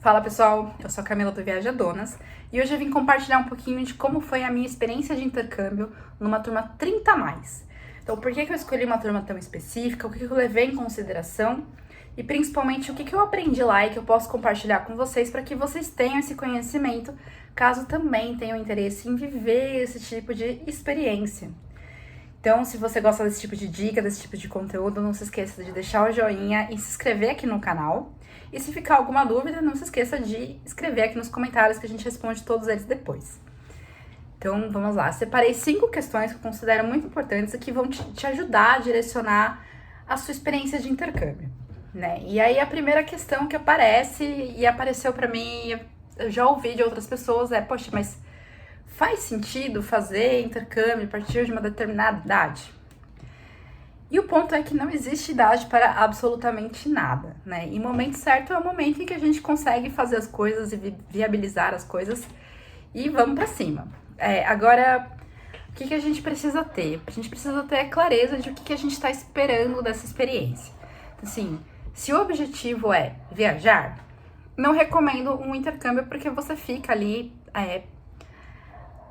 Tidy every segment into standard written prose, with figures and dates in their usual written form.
Fala pessoal, eu sou a Camila do Viajadonas e hoje eu vim compartilhar um pouquinho de como foi a minha experiência de intercâmbio numa turma 30+. Então, por que eu escolhi uma turma tão específica, o que eu levei em consideração e principalmente o que eu aprendi lá e que eu posso compartilhar com vocês para que vocês tenham esse conhecimento, caso também tenham interesse em viver esse tipo de experiência. Então, se você gosta desse tipo de dica, desse tipo de conteúdo, não se esqueça de deixar o joinha e se inscrever aqui no canal. E se ficar alguma dúvida, não se esqueça de escrever aqui nos comentários que a gente responde todos eles depois. Então, vamos lá. Separei 5 questões que eu considero muito importantes e que vão te ajudar a direcionar a sua experiência de intercâmbio, né? E aí, a primeira questão que aparece, e apareceu pra mim, eu já ouvi de outras pessoas, é: poxa, mas faz sentido fazer intercâmbio a partir de uma determinada idade? E o ponto é que não existe idade para absolutamente nada, né? E o momento certo é o momento em que a gente consegue fazer as coisas e viabilizar as coisas e vamos pra cima. Agora, o que a gente precisa ter? A gente precisa ter clareza de o que a gente está esperando dessa experiência. Assim, se o objetivo é viajar, não recomendo um intercâmbio porque você fica ali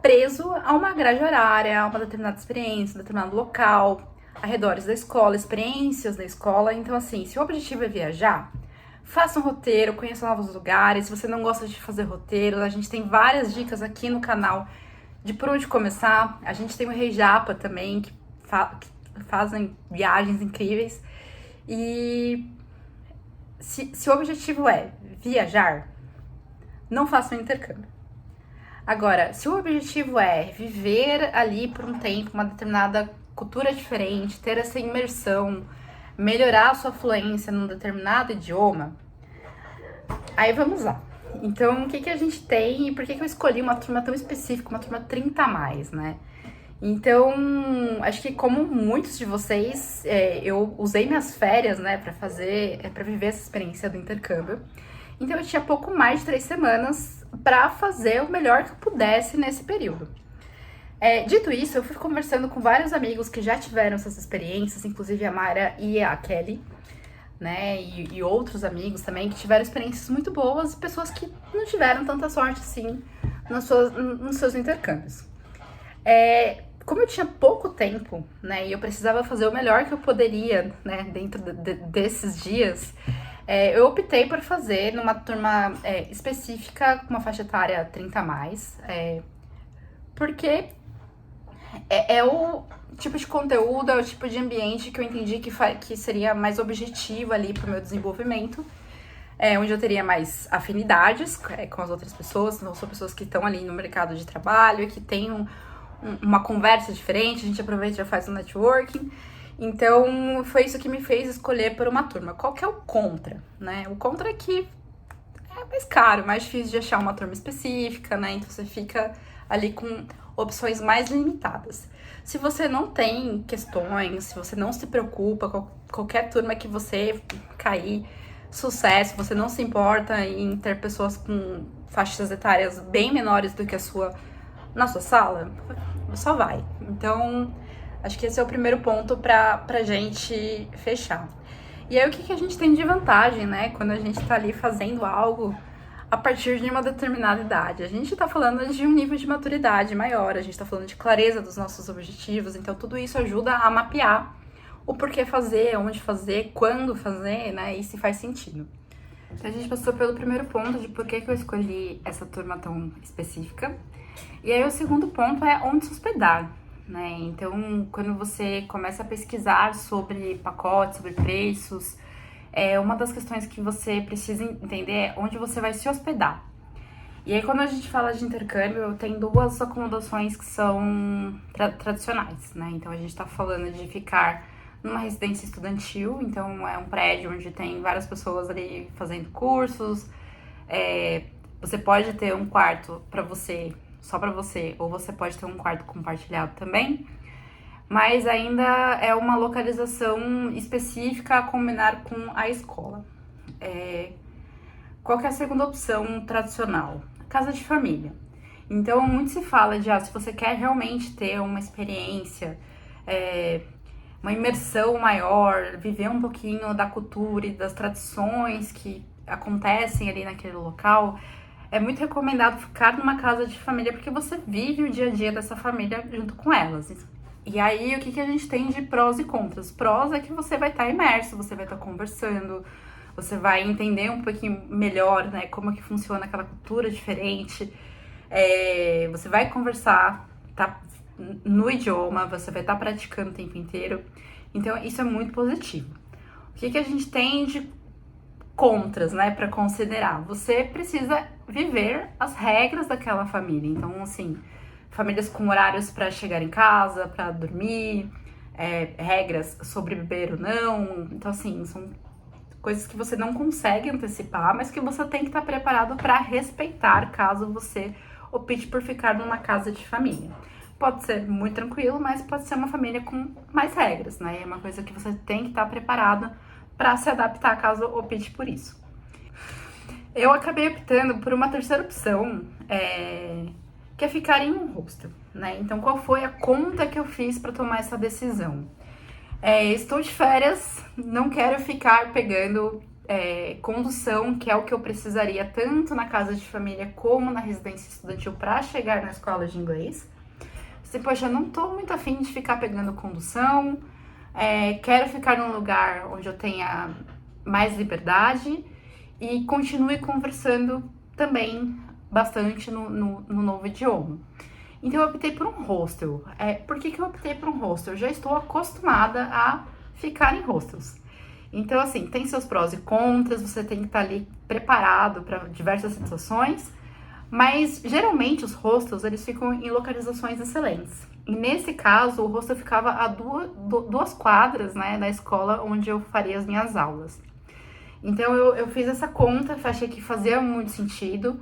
preso a uma grade horária, a uma determinada experiência, um determinado local, arredores da escola, experiências da escola. Então, assim, se o objetivo é viajar, faça um roteiro, conheça novos lugares. Se você não gosta de fazer roteiro, a gente tem várias dicas aqui no canal de por onde começar. A gente tem o Rei Japa também, que fazem viagens incríveis. E se o objetivo é viajar, não faça um intercâmbio. Agora, se o objetivo é viver ali por um tempo, uma determinada cultura diferente, ter essa imersão, melhorar a sua fluência num determinado idioma, aí vamos lá. Então, o que a gente tem e por que eu escolhi uma turma tão específica, uma turma 30+, né? Então, acho que como muitos de vocês, eu usei minhas férias, né, para viver essa experiência do intercâmbio. Então, eu tinha pouco mais de 3 semanas para fazer o melhor que eu pudesse nesse período. Dito isso, eu fui conversando com vários amigos que já tiveram essas experiências, inclusive a Mara e a Kelly, né, e outros amigos também que tiveram experiências muito boas e pessoas que não tiveram tanta sorte assim nos seus intercâmbios. Como eu tinha pouco tempo, né, e eu precisava fazer o melhor que eu poderia, né, dentro desses dias, eu optei por fazer numa turma específica, com uma faixa etária 30+, porque é o tipo de conteúdo, é o tipo de ambiente que eu entendi que seria mais objetivo ali pro meu desenvolvimento, onde eu teria mais afinidades com as outras pessoas. Não são pessoas que estão ali no mercado de trabalho e que tem uma conversa diferente, a gente aproveita e já faz um networking. Então, foi isso que me fez escolher por uma turma. Qual que é o contra, né? O contra é que é mais caro, mais difícil de achar uma turma específica, né? Então, você fica ali com opções mais limitadas. Se você não tem questões, se você não se preocupa com qualquer turma que você cair, sucesso, você não se importa em ter pessoas com faixas etárias bem menores do que a sua na sua sala, só vai. Então, acho que esse é o primeiro ponto pra gente fechar. E aí, o que a gente tem de vantagem, né, quando a gente tá ali fazendo algo a partir de uma determinada idade? A gente tá falando de um nível de maturidade maior, a gente tá falando de clareza dos nossos objetivos, então tudo isso ajuda a mapear o porquê fazer, onde fazer, quando fazer, né, e se faz sentido. Então, a gente passou pelo primeiro ponto de por que eu escolhi essa turma tão específica. E aí, o segundo ponto é onde se hospedar, né? Então, quando você começa a pesquisar sobre pacotes, sobre preços, uma das questões que você precisa entender é onde você vai se hospedar. E aí, quando a gente fala de intercâmbio, tem 2 acomodações que são tradicionais, né? Então, a gente tá falando de ficar numa residência estudantil, então é um prédio onde tem várias pessoas ali fazendo cursos. Você pode ter um quarto para você, só para você, ou você pode ter um quarto compartilhado também, mas ainda é uma localização específica a combinar com a escola. Qual que é a segunda opção tradicional? Casa de família. Então, muito se fala de, se você quer realmente ter uma experiência, uma imersão maior, viver um pouquinho da cultura e das tradições que acontecem ali naquele local, é muito recomendado ficar numa casa de família, porque você vive o dia a dia dessa família junto com elas. E aí, o que a gente tem de prós e contras? Prós é que você vai estar imerso, você vai estar conversando, você vai entender um pouquinho melhor, né, como que funciona aquela cultura diferente. Você vai conversar, tá, no idioma, você vai estar praticando o tempo inteiro. Então, isso é muito positivo. O que a gente tem de contras, né, para considerar? Você precisa viver as regras daquela família. Então, assim, famílias com horários para chegar em casa, para dormir, regras sobre beber ou não. Então, assim, são coisas que você não consegue antecipar, mas que você tem que estar preparado para respeitar caso você opte por ficar numa casa de família. Pode ser muito tranquilo, mas pode ser uma família com mais regras, né? É uma coisa que você tem que estar preparado para se adaptar caso opte por isso. Eu acabei optando por uma terceira opção, que é ficar em um hostel, né? Então, qual foi a conta que eu fiz para tomar essa decisão? Estou de férias, não quero ficar pegando condução, que é o que eu precisaria tanto na casa de família como na residência estudantil para chegar na escola de inglês. Assim, poxa, eu não tô muito afim de ficar pegando condução, quero ficar num lugar onde eu tenha mais liberdade e continue conversando também bastante no novo idioma. Então eu optei por um hostel. Por que eu optei por um hostel? Eu já estou acostumada a ficar em hostels. Então, assim, tem seus prós e contras, você tem que estar ali preparado para diversas situações, mas geralmente os hostels, eles ficam em localizações excelentes. E nesse caso, o hostel ficava a duas quadras, né, da escola onde eu faria as minhas aulas. Então eu fiz essa conta, achei que fazia muito sentido.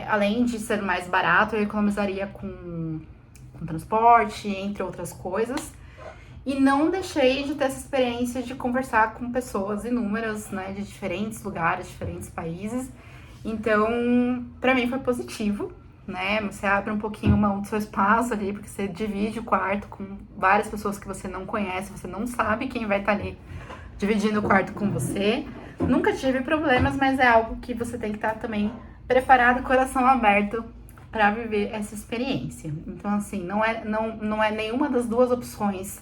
Além de ser mais barato, eu economizaria com transporte, entre outras coisas. E não deixei de ter essa experiência de conversar com pessoas inúmeras, né, de diferentes lugares, diferentes países. Então, pra mim foi positivo, né? Você abre um pouquinho mão do seu espaço ali, porque você divide o quarto com várias pessoas que você não conhece, você não sabe quem vai estar ali dividindo o quarto com você. Nunca tive problemas, mas é algo que você tem que estar também preparado, coração aberto para viver essa experiência. Então, assim, não é nenhuma das duas opções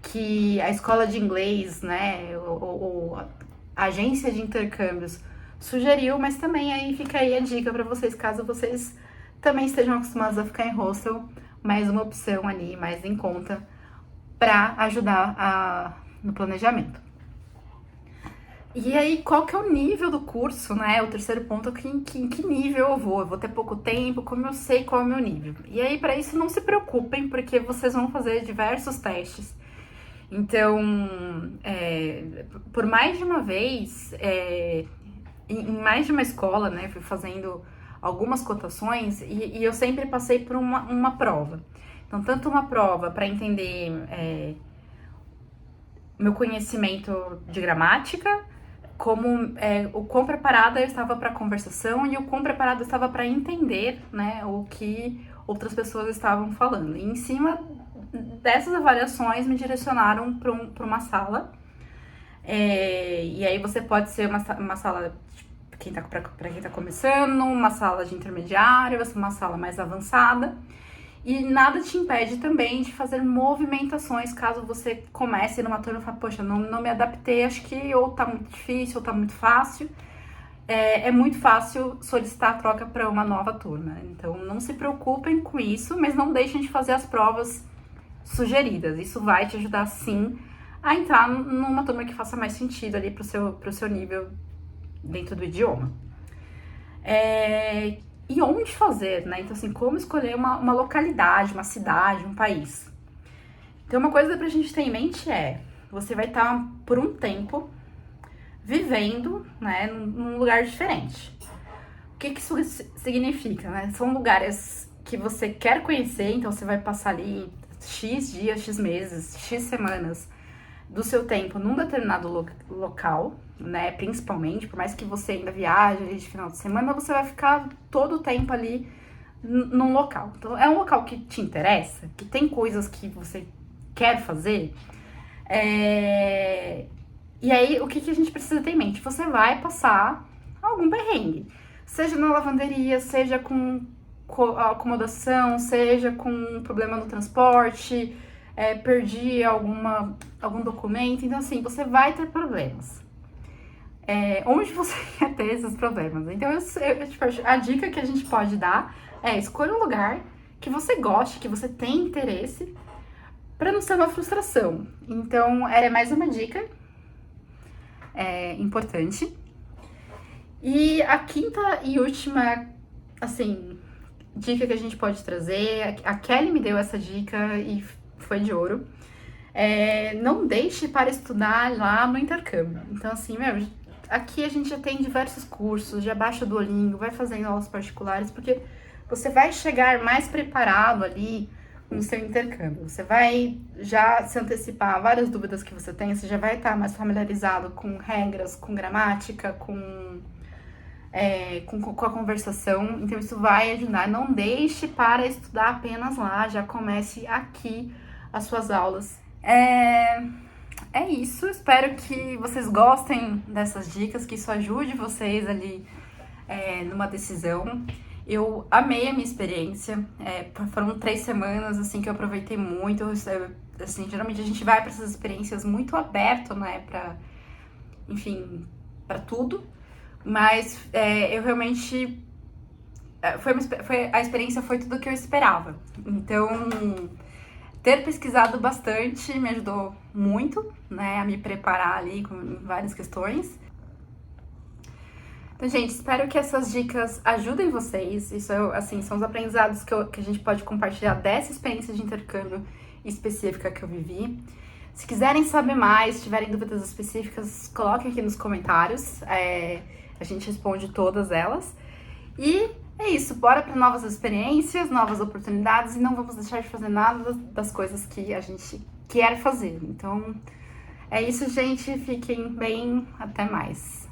que a escola de inglês, né, ou a agência de intercâmbios sugeriu, mas também aí fica aí a dica para vocês, caso vocês também estejam acostumados a ficar em hostel, mais uma opção ali, mais em conta, para ajudar no planejamento. E aí, qual que é o nível do curso, né? O terceiro ponto é em que nível eu vou? Eu vou ter pouco tempo, como eu sei qual é o meu nível? E aí, para isso, não se preocupem, porque vocês vão fazer diversos testes. Então, por mais de uma vez, em mais de uma escola, né? Fui fazendo algumas cotações e eu sempre passei por uma prova. Então, tanto uma prova para entender meu conhecimento de gramática, como o quão preparada eu estava para a conversação e o quão preparada eu estava para entender, né, o que outras pessoas estavam falando. E em cima dessas avaliações me direcionaram para uma sala. E aí você pode ser uma sala para quem tá começando, uma sala de intermediário, uma sala mais avançada. E nada te impede também de fazer movimentações caso você comece numa turma e fale, poxa, não me adaptei, acho que ou tá muito difícil ou tá muito fácil. É muito fácil solicitar a troca para uma nova turma. Então não se preocupem com isso, mas não deixem de fazer as provas sugeridas. Isso vai te ajudar sim a entrar numa turma que faça mais sentido ali pro seu nível dentro do idioma. E onde fazer, né? Então, assim, como escolher uma localidade, uma cidade, um país. Então, uma coisa pra gente ter em mente você vai estar por um tempo vivendo, né, num lugar diferente. O que isso significa, né? São lugares que você quer conhecer, então você vai passar ali X dias, X meses, X semanas do seu tempo num determinado local, né, principalmente, por mais que você ainda viaje ali de final de semana, você vai ficar todo o tempo ali num local. Então, é um local que te interessa, que tem coisas que você quer fazer, E aí, o que a gente precisa ter em mente? Você vai passar algum perrengue, seja na lavanderia, seja com acomodação, seja com problema no transporte, perdi algum documento. Então, assim, você vai ter problemas. Onde você quer ter esses problemas? Então, tipo, a dica que a gente pode dar é escolha um lugar que você goste, que você tem interesse, para não ser uma frustração. Então, é mais uma dica importante. E a quinta e última, assim, dica que a gente pode trazer, a Kelly me deu essa dica e foi de ouro. Não deixe para estudar lá no intercâmbio. Então, assim, aqui a gente já tem diversos cursos, já baixa o Duolingo, vai fazendo aulas particulares, porque você vai chegar mais preparado ali no seu intercâmbio. Você vai já se antecipar a várias dúvidas que você tem, você já vai estar mais familiarizado com regras, com gramática, com a conversação. Então, isso vai ajudar. Não deixe para estudar apenas lá, já comece aqui as suas aulas. É isso, espero que vocês gostem dessas dicas, que isso ajude vocês ali numa decisão. Eu amei a minha experiência, foram 3 semanas, assim, que eu aproveitei muito, assim, geralmente a gente vai para essas experiências muito aberto, né, enfim, para tudo, mas eu realmente, a experiência foi tudo o que eu esperava, então ter pesquisado bastante me ajudou muito, né, a me preparar ali com várias questões. Então, gente, espero que essas dicas ajudem vocês. Isso, assim, são os aprendizados que a gente pode compartilhar dessa experiência de intercâmbio específica que eu vivi. Se quiserem saber mais, tiverem dúvidas específicas, coloquem aqui nos comentários. A gente responde todas elas. E é isso, bora para novas experiências, novas oportunidades e não vamos deixar de fazer nada das coisas que a gente quer fazer. Então, é isso, gente. Fiquem bem. Até mais.